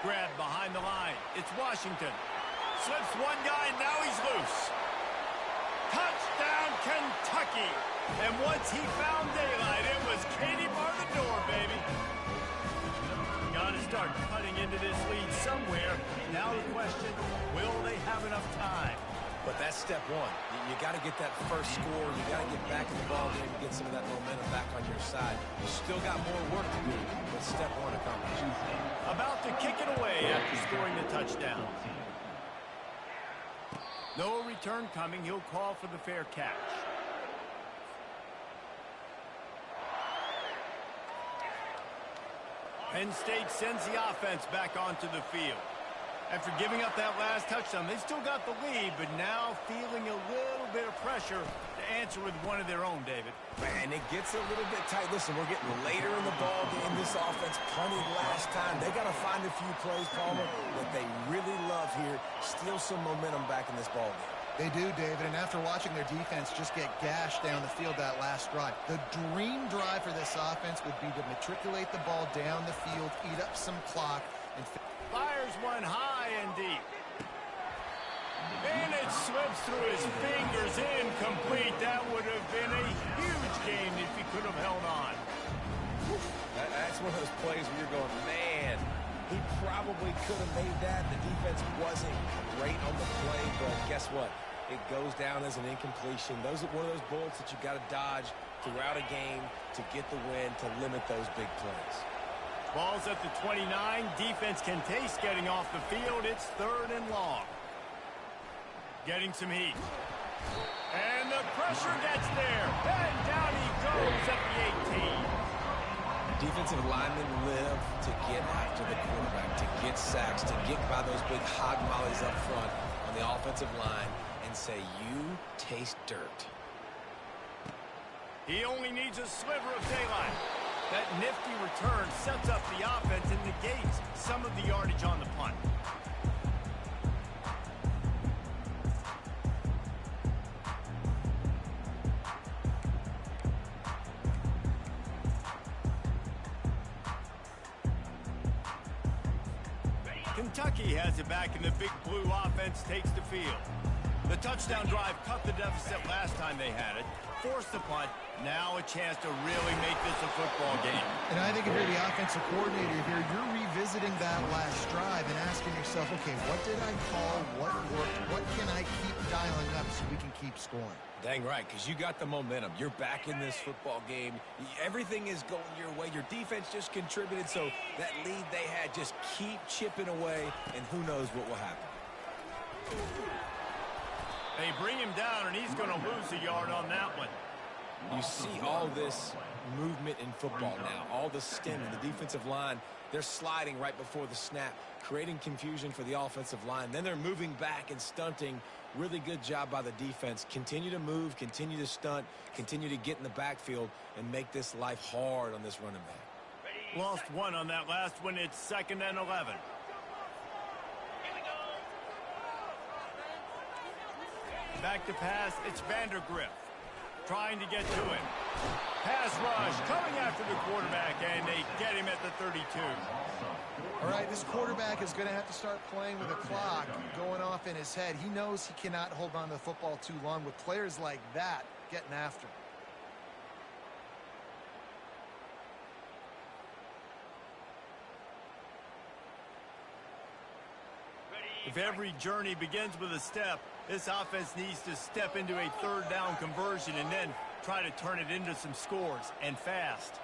Grab behind the line. It's Washington. Slips one guy, now he's loose. Touchdown, Kentucky. And once he found daylight, it was Katie bar the door, baby. Got to start cutting into this lead somewhere. Now the question, will they have enough time? But that's step one. You got to get that first score. You got to get back in the ball game and get some of that momentum back on your side. You still got more work to do, but step one accomplished. About to kick it away after scoring the touchdown. No return coming. He'll call for the fair catch. Penn State sends the offense back onto the field. After giving up that last touchdown, they still got the lead, but now feeling a little bit of pressure to answer with one of their own, David. Man, it gets a little bit tight. Listen, we're getting later in the ball game. This offense punted last time. They got to find a few plays, Palmer, that they really love here. Steal some momentum back in this ball game. They do, David, and after watching their defense just get gashed down the field that last drive, the dream drive for this offense would be to matriculate the ball down the field, eat up some clock, and fires one high and deep. And it slips through his fingers, incomplete. That would have been a huge game if he could have held on. That's one of those plays where you're going, man, he probably could have made that. The defense wasn't great on the play, but guess what? It goes down as an incompletion. Those are one of those bullets that you got to dodge throughout a game to get the win, to limit those big plays. Ball's at the 29. Defense can taste getting off the field. It's 3rd and long. Getting some heat. And the pressure gets there. And down he goes at the 18. Defensive linemen live to get after the quarterback, to get sacks, to get by those big hog mollies up front on the offensive line and say, you taste dirt. He only needs a sliver of daylight. That nifty return sets up the offense and negates some of the yardage on the punt. Kentucky has it back, and the big blue offense takes the field. The touchdown drive cut the deficit last time they had it, forced the punt. Now a chance to really make this a football game. And I think if you're the offensive coordinator here, you're revisiting that last drive and asking yourself, okay, what did I call? What worked? What can I keep dialing up so we can keep scoring? Dang right, because you got the momentum. You're back in this football game. Everything is going your way. Your defense just contributed, so that lead they had, just keep chipping away, and who knows what will happen. They bring him down, and he's going to lose a yard on that one. You see all this movement in football now, all the stemming, the defensive line, they're sliding right before the snap, creating confusion for the offensive line. Then they're moving back and stunting. Really good job by the defense. Continue to move, continue to stunt, continue to get in the backfield and make this life hard on this running back. Lost one on that last one. It's 2nd and 11. Back to pass. It's Vandergriff trying to get to him. Pass rush coming after the quarterback, and they get him at the 32. All right, this quarterback is going to have to start playing with a clock going off in his head. He knows he cannot hold on to the football too long with players like that getting after him. If every journey begins with a step, this offense needs to step into a 3rd down conversion and then try to turn it into some scores, and fast.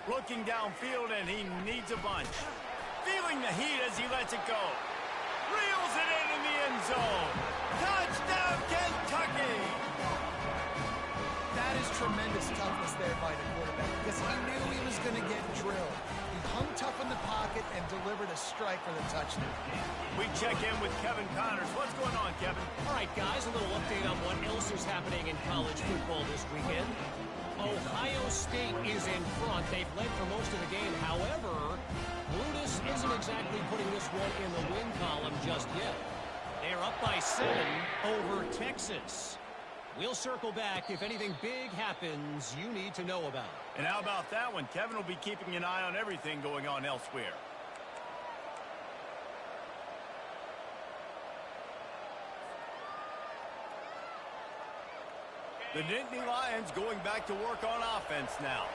Looking downfield, and he needs a bunch. Feeling the heat as he lets it go. Reels it in the end zone. Touchdown, Kentucky! That is tremendous toughness there by the quarterback because he knew he was going to get drilled. He hung tough in the pocket and delivered a strike for the touchdown. We check in with Kevin Connors. What's going on, Kevin? All right, guys, a little update on what else is happening in college football this weekend. Ohio State is in front. They've led for most of the game. However, Brutus isn't exactly putting this one in the win column just yet. They're up by 7 over Texas. We'll circle back. If anything big happens, you need to know about it. And how about that one? Kevin will be keeping an eye on everything going on elsewhere. The Nittany Lions going back to work on offense now.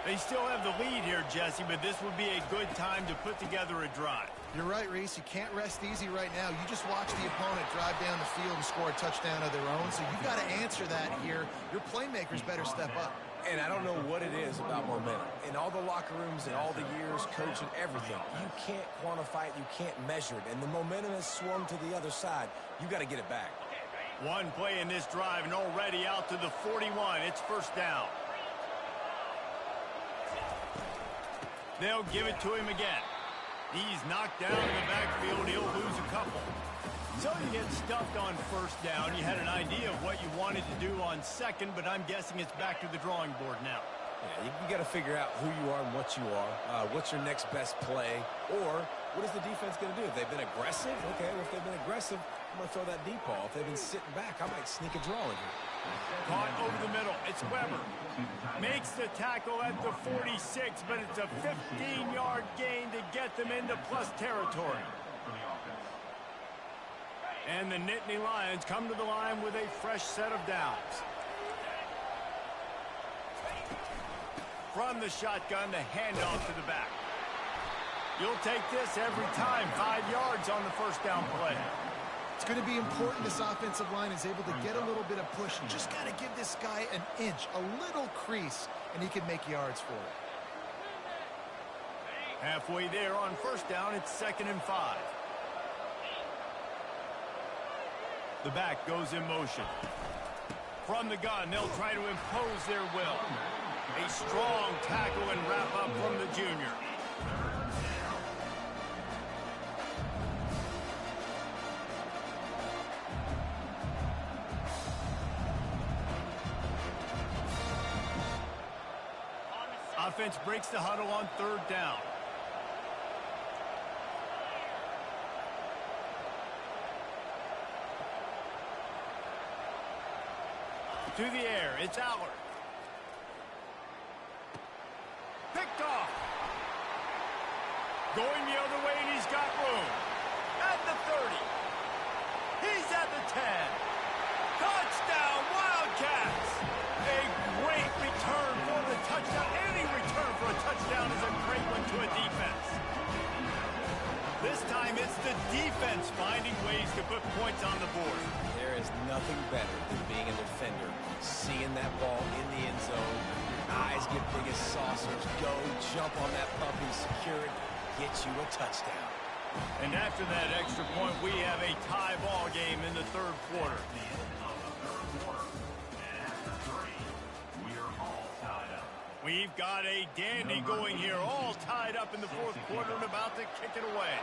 They still have the lead here, Jesse, but this would be a good time to put together a drive. You're right, Reese. You can't rest easy right now. You just watch the opponent drive down the field and score a touchdown of their own, so you've got to answer that here. Your playmakers better step up. And I don't know what it is about momentum. In all the locker rooms and all the years, coaching, everything, you can't quantify it, you can't measure it. And the momentum has swung to the other side. You got to get it back. One play in this drive and already out to the 41. It's 1st down. They'll give it to him again. He's knocked down in the backfield. He'll lose a couple. So you get stuffed on first down. You had an idea of what you wanted to do on second, but I'm guessing it's back to the drawing board now. Yeah, you got to figure out who you are and what you are. What's your next best play? Or what is the defense going to do? If they've been aggressive, okay, well, if they've been aggressive, I'm going to throw that deep ball. If they've been sitting back, I might sneak a draw in here. Caught over the middle. It's Weber. Makes the tackle at the 46, but it's a 15-yard gain to get them into plus territory. And the Nittany Lions come to the line with a fresh set of downs. From the shotgun, the handoff to the back. You'll take this every time. 5 yards on the first down play. It's going to be important this offensive line is able to get a little bit of push. Just got to give this guy an inch, a little crease, and he can make yards for it. Halfway there on first down, it's 2nd and 5. The back goes in motion. From the gun, they'll try to impose their will. A strong tackle and wrap up from the junior. Offense breaks the huddle on 3rd down. To the air, it's Allard. Picked off. Going the other way, and he's got room. At the 30. He's at the 10. Touchdown, Wildcats! A great return for the touchdown. Any return for a touchdown is a great one to a defense. This time, it's the defense finding ways to put points on the board. There is nothing better than being a defender, seeing that ball in the end zone. Eyes get big as saucers. Go, jump on that puppy, secure it, get you a touchdown. And after that extra point, we have a tie ball game in the 3rd quarter. We've got a dandy going here, all tied up in the 4th quarter and about to kick it away.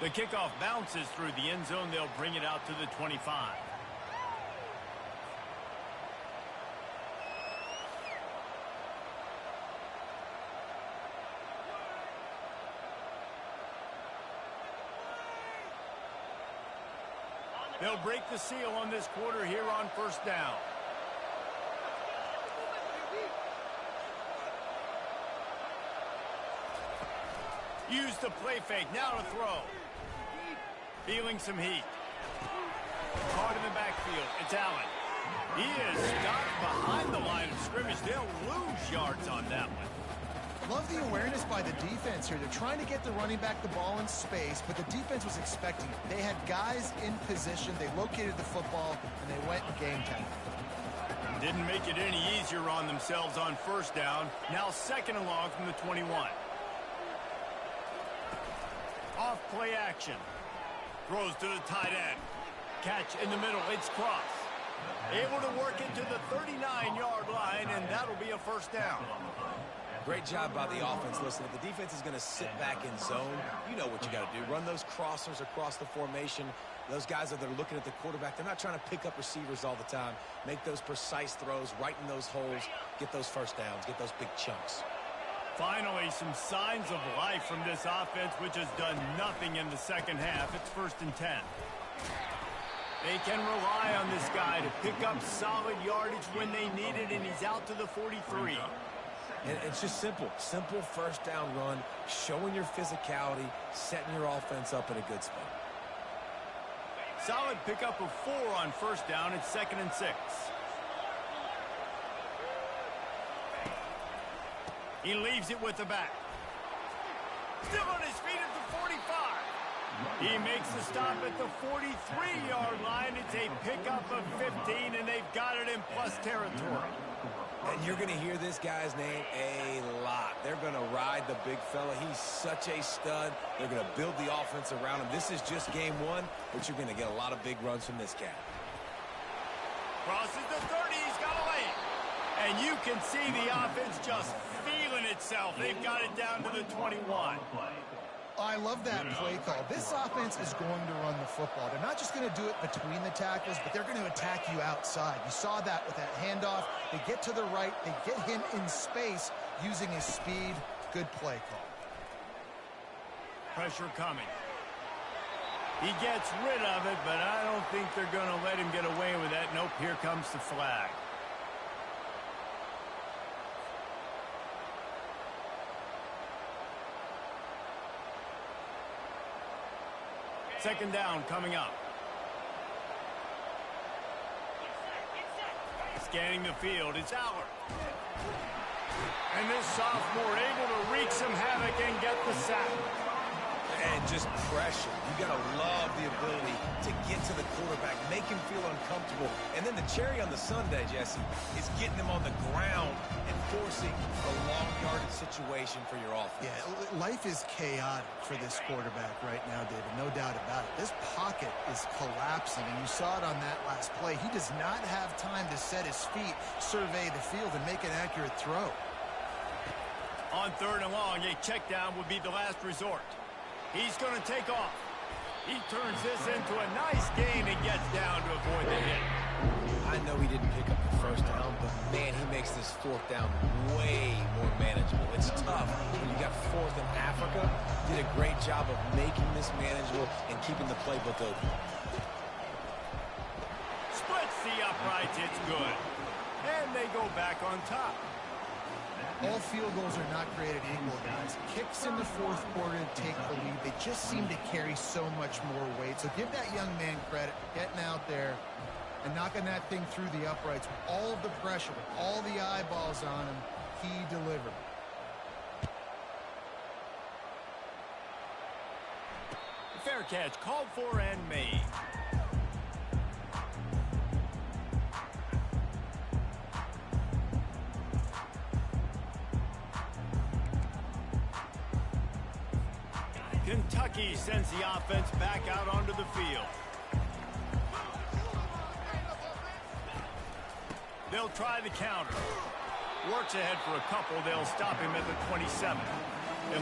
The kickoff bounces through the end zone. They'll bring it out to the 25. They'll break the seal on this quarter here on first down. Use the play fake. Now to throw. Feeling some heat. Caught in the backfield. It's Allen. He is stopped behind the line of scrimmage. They'll lose yards on that one. Love the awareness by the defense here. They're trying to get the running back the ball in space, but the defense was expecting it. They had guys in position. They located the football, and they went and game time. Didn't make it any easier on themselves on first down. Now 2nd and long from the 21. Off play action. Throws to the tight end. Catch in the middle. It's Cross. Able to work it to the 39-yard line, and that'll be a first down. Great job by the offense. Listen, if the defense is going to sit back in zone, you know what you got to do. Run those crossers across the formation. Those guys that are looking at the quarterback, they're not trying to pick up receivers all the time. Make those precise throws, right in those holes, get those first downs, get those big chunks. Finally, some signs of life from this offense, which has done nothing in the second half. It's 1st and 10. They can rely on this guy to pick up solid yardage when they need it, and he's out to the 43. And it's just simple. Simple first down run, showing your physicality, setting your offense up in a good spot. Solid pickup of 4 on first down. It's 2nd and 6. He leaves it with the back. Still on his feet at the 45. He makes the stop at the 43-yard line. It's a pickup of 15, and they've got it in plus territory. And you're going to hear this guy's name a lot. They're going to ride the big fella. He's such a stud. They're going to build the offense around him. This is just game 1, but you're going to get a lot of big runs from this guy. Crosses the 30. He's got a lane. And you can see the offense just feeling itself. They've got it down to the 21. I love that play call. This offense is going to run the football. They're not just going to do it between the tackles, but they're going to attack you outside. You saw that with that handoff. They get to the right. They get him in space using his speed. Good play call. Pressure coming. He gets rid of it, but I don't think they're going to let him get away with that. Nope, here comes the flag. Second down coming up. Scanning the field, it's Aller. And this sophomore able to wreak some havoc and get the sack. And just pressure. You got to love the ability to get to the quarterback, make him feel uncomfortable. And then the cherry on the sundae, Jesse, is getting him on the ground and forcing a long yardage situation for your offense. Yeah, life is chaotic for this quarterback right now, David. No doubt about it. This pocket is collapsing, and you saw it on that last play. He does not have time to set his feet, survey the field, and make an accurate throw. On third and long, a check down would be the last resort. He's going to take off. He turns this into a nice gain and gets down to avoid the hit. I know he didn't pick up the first down, but man, he makes this fourth down way more manageable. It's tough when you got fourth in Africa. Did a great job of making this manageable and keeping the playbook open. Splits the uprights, it's good. And they go back on top. All field goals are not created equal, guys. Kicks in the fourth quarter to take the lead. They just seem to carry so much more weight. So give that young man credit for getting out there and knocking that thing through the uprights with all of the pressure, with all the eyeballs on him. He delivered. Fair catch called for and made. Kentucky sends the offense back out onto the field. They'll try the counter. Works ahead for a couple. They'll stop him at the 27.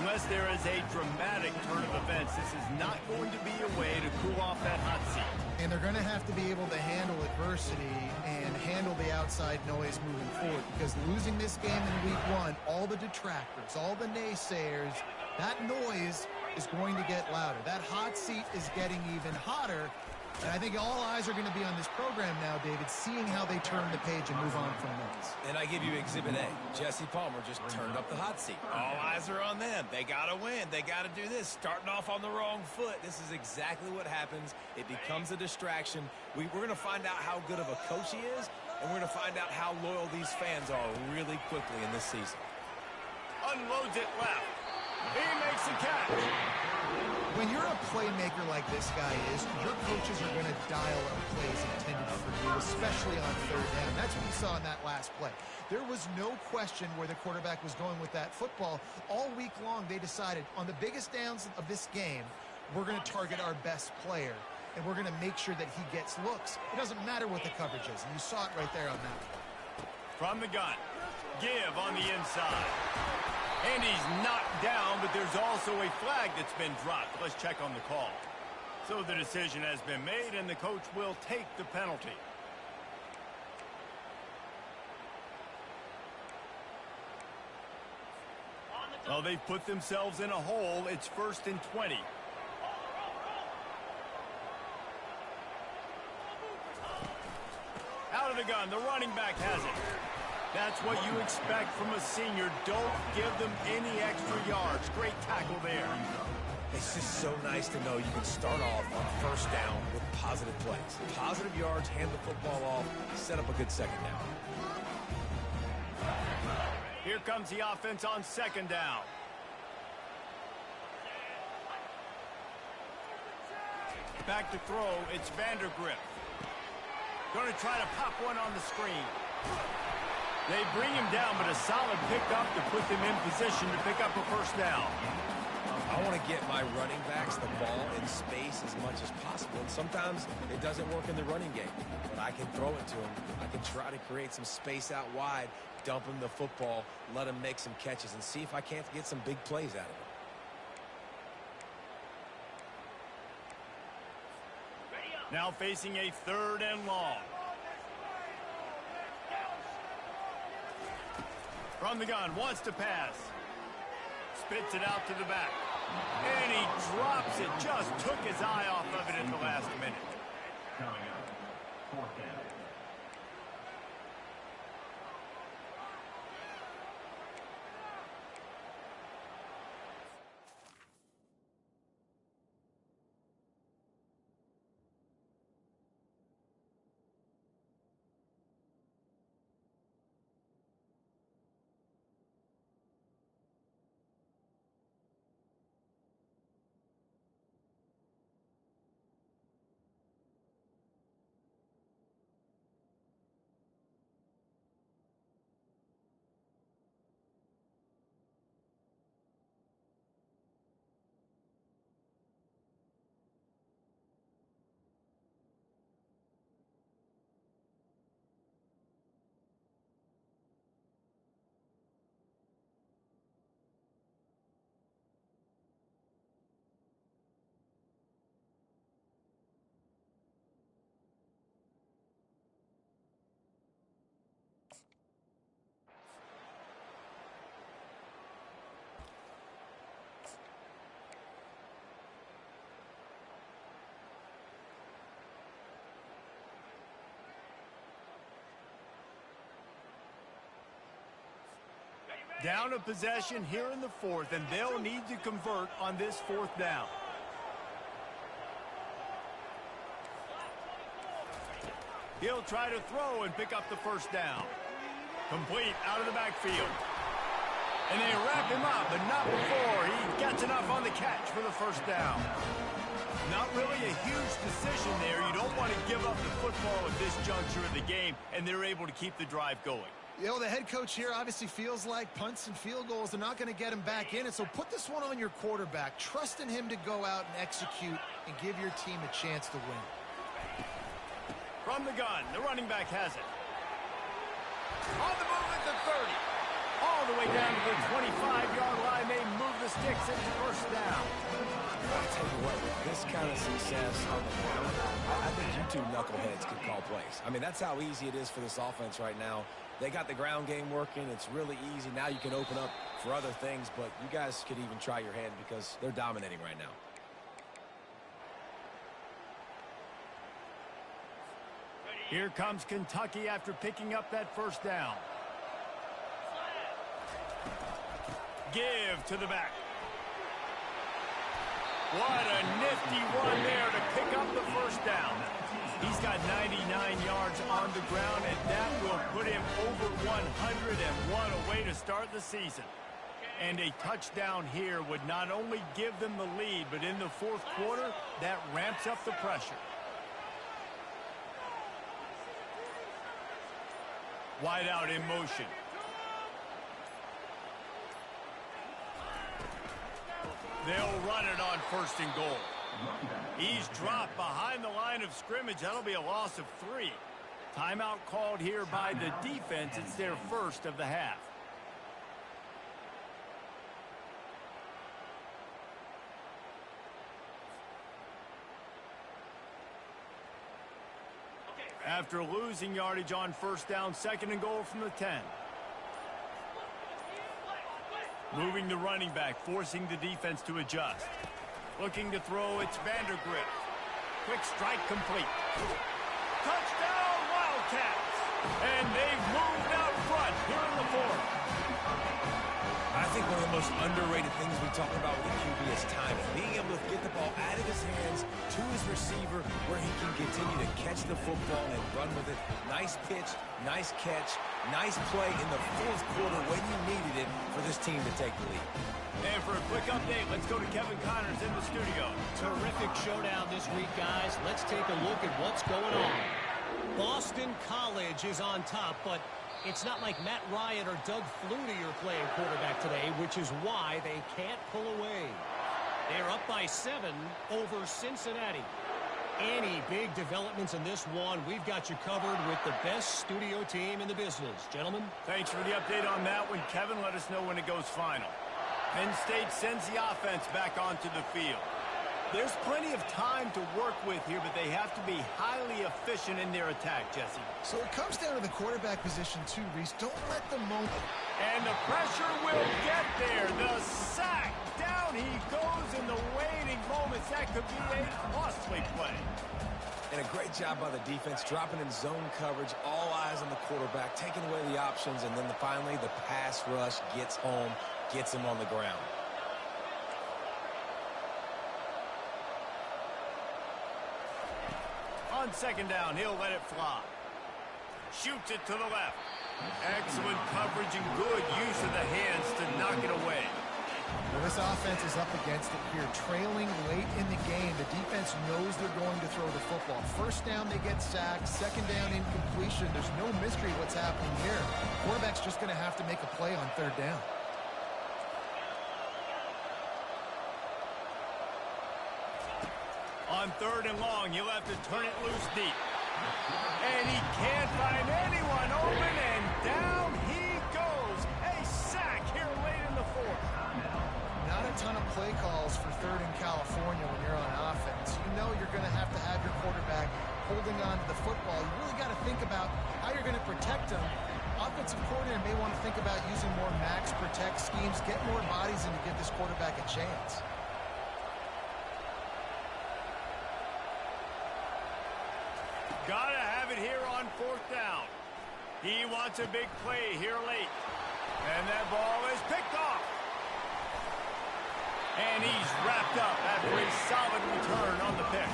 Unless there is a dramatic turn of events, this is not going to be a way to cool off that hot seat. And they're going to have to be able to handle adversity and handle the outside noise moving forward, because losing this game in week one, all the detractors, all the naysayers, that noise is going to get louder. That hot seat is getting even hotter. And I think all eyes are going to be on this program now, David, seeing how they turn the page and move on from this. And I give you Exhibit A. Jesse Palmer just turned up the hot seat. All eyes are on them. They got to win. They got to do this. Starting off on the wrong foot. This is exactly what happens. It becomes a distraction. We're going to find out how good of a coach he is, and we're going to find out how loyal these fans are really quickly in this season. Unloads it left. He makes the catch. When you're a playmaker like this guy is, your coaches are going to dial up plays intended for you, especially on third down. That's what we saw in that last play. There was no question where the quarterback was going with that football. All week long, they decided on the biggest downs of this game, we're going to target our best player, and we're going to make sure that he gets looks. It doesn't matter what the coverage is, and you saw it right there on that. From the gun. Give on the inside. And he's knocked down, but there's also a flag that's been dropped. Let's check on the call. So the decision has been made, and the coach will take the penalty. Well, they've put themselves in a hole. It's 1st and 20. Out of the gun, the running back has it. That's what you expect from a senior. Don't give them any extra yards. Great tackle there. It's just so nice to know you can start off on first down with positive plays. Positive yards, hand the football off, set up a good second down. Here comes the offense on second down. Back to throw, it's Vandergrift. Going to try to pop one on the screen. They bring him down, but a solid pickup to put them in position to pick up a first down. I want to get my running backs the ball in space as much as possible, and Sometimes it doesn't work in the running game, but I can throw it to him. I can try to create some space out wide, dump him the football, let him make some catches, and see if I can't get some big plays out of him. Now facing a 3rd and long. From the gun, wants to pass. Spits it out to the back. And he drops it. Just took his eye off of it at the last minute. Coming up, 4th down. Down a possession here in the 4th, and they'll need to convert on this 4th down. He'll try to throw and pick up the 1st down. Complete out of the backfield. And they wrap him up, but not before he gets enough on the catch for the 1st down. Not really a huge decision there. You don't want to give up the football at this juncture of the game, and they're able to keep the drive going. You know, the head coach here obviously feels like punts and field goals are not going to get him back in, and so put this one on your quarterback. Trust in him to go out and execute and give your team a chance to win. From the gun, the running back has it. On the move at the 30. All the way down to the 25-yard line. They move the sticks into 1st down. I'll tell you what, with this kind of success on the ground, I think you two knuckleheads could call plays. I mean, that's how easy it is for this offense right now. They got the ground game working. It's really easy. Now you can open up for other things, but you guys could even try your hand because they're dominating right now. Here comes Kentucky after picking up that 1st down. Give to the back. What a nifty run there to pick up the 1st down. He's got 99 yards on the ground, and that will put him over 101 away to start the season. And a touchdown here would not only give them the lead, but in the 4th quarter, that ramps up the pressure. Wide out in motion. They'll run it on 1st and goal. He's dropped behind the line of scrimmage. That'll be a loss of 3. Timeout called here by the defense. It's their 1st of the half. After losing yardage on 1st down, 2nd and goal from the 10. Moving the running back, forcing the defense to adjust. Looking to throw, it's Vandergrift. Quick strike complete. Touchdown, Wildcats! And they've moved out front here in the 4th. I think one of the most underrated things we talk about with QB is timing. Being able to get the ball out of his hands to his receiver where he can continue to catch the football and run with it. Nice pitch, nice catch, nice play in the 4th quarter when you needed it for this team to take the lead. And for a quick update, let's go to Kevin Connors in the studio. Terrific showdown this week, guys. Let's take a look at what's going on. Boston College is on top, but it's not like Matt Ryan or Doug Flutie are playing quarterback today, which is why they can't pull away. They're up by 7 over Cincinnati. any big developments in this one, we've got you covered with the best studio team in the business. Gentlemen. Thanks for the update on that one, Kevin. Let us know when it goes final. Penn State sends the offense back onto the field. There's plenty of time to work with here, but they have to be highly efficient in their attack, Jesse. So it comes down to the quarterback position too, Reese. Don't let the moment. And the pressure will get there. The sack. Down he goes in the waiting moments. That could be a costly play. And a great job by the defense, dropping in zone coverage, all eyes on the quarterback, taking away the options, and then finally the pass rush gets home, gets him on the ground. On second down, he'll let it fly. Shoots it to the left. Excellent coverage and good use of the hands to knock it away. Well, this offense is up against it here. Trailing late in the game, the defense knows they're going to throw the football. First down, they get sacked. Second down, incompletion. There's no mystery what's happening here. Quarterback's just going to have to make a play on third down. On third and long, you'll have to turn it loose deep. And he can't find anyone open, and down he goes. A sack here late in the fourth. Not a ton of play calls for third in California when you're on offense. You know you're going to have your quarterback holding on to the football. You really got to think about how you're going to protect him. Offensive coordinator may want to think about using more max protect schemes, get more bodies in to give this quarterback a chance. Gotta have it here on fourth down. He wants a big play here late. And that ball is picked off. And he's wrapped up after a solid return on the pick.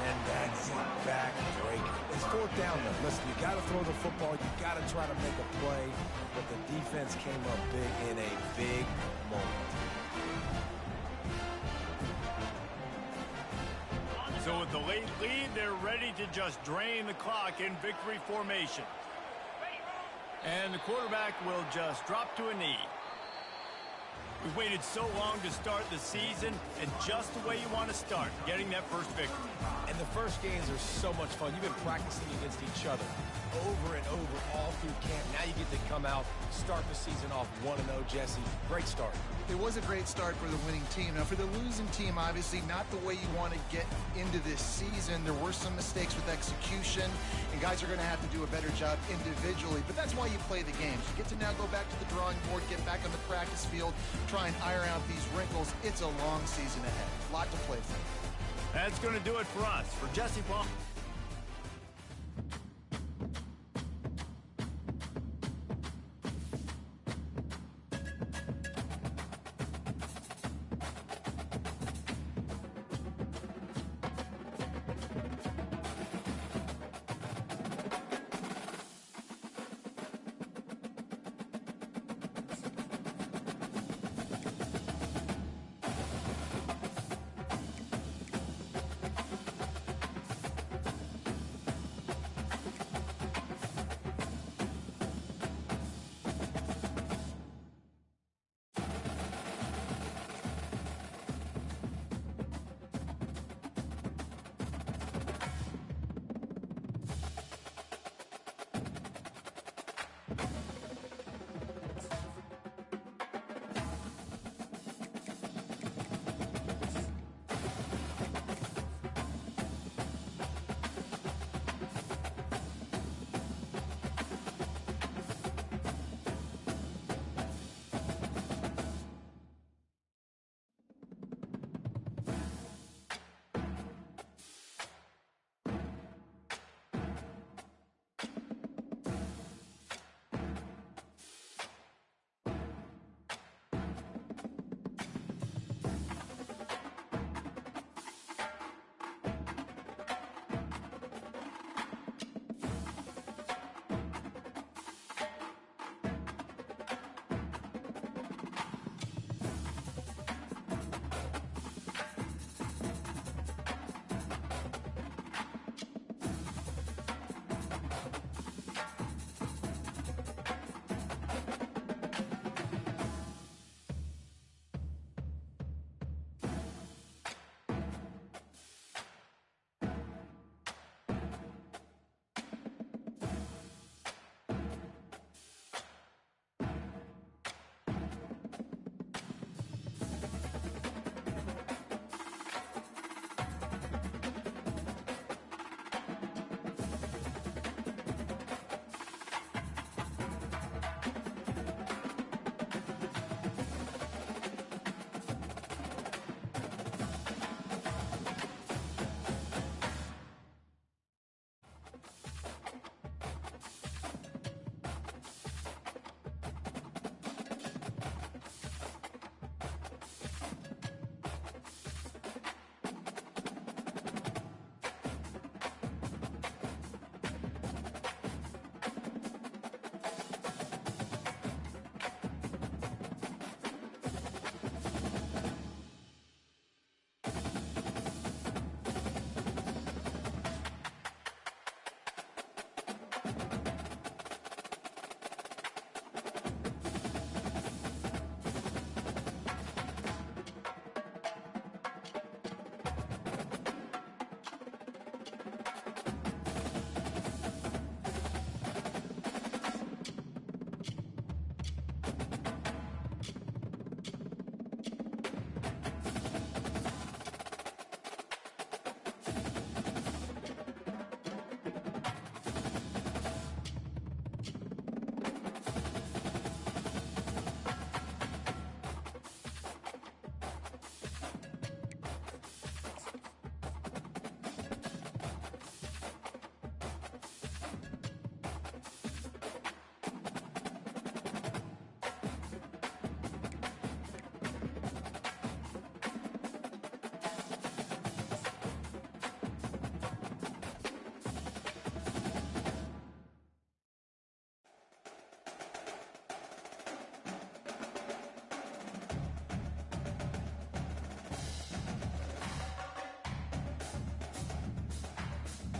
And that's a back-breaker. It's fourth down, though. Listen, you got to throw the football. You got to try to make a play. But the defense came up big in a big moment. So with the late lead, they're ready to just drain the clock in victory formation. And the quarterback will just drop to a knee. We've waited so long to start the season, and just the way you want to start, getting that first victory. And the first games are so much fun. You've been practicing against each other over and over all through camp. Now you get to come out, start the season off 1-0, Jesse. Great start. It was a great start for the winning team. Now, for the losing team, obviously not the way you want to get into this season. There were some mistakes with execution, and guys are going to have to do a better job individually. But that's why you play the games. You get to now go back to the drawing board, get back on the practice field, try and iron out these wrinkles. It's a long season ahead. A lot to play for. That's going to do it for us. For Jesse Paul.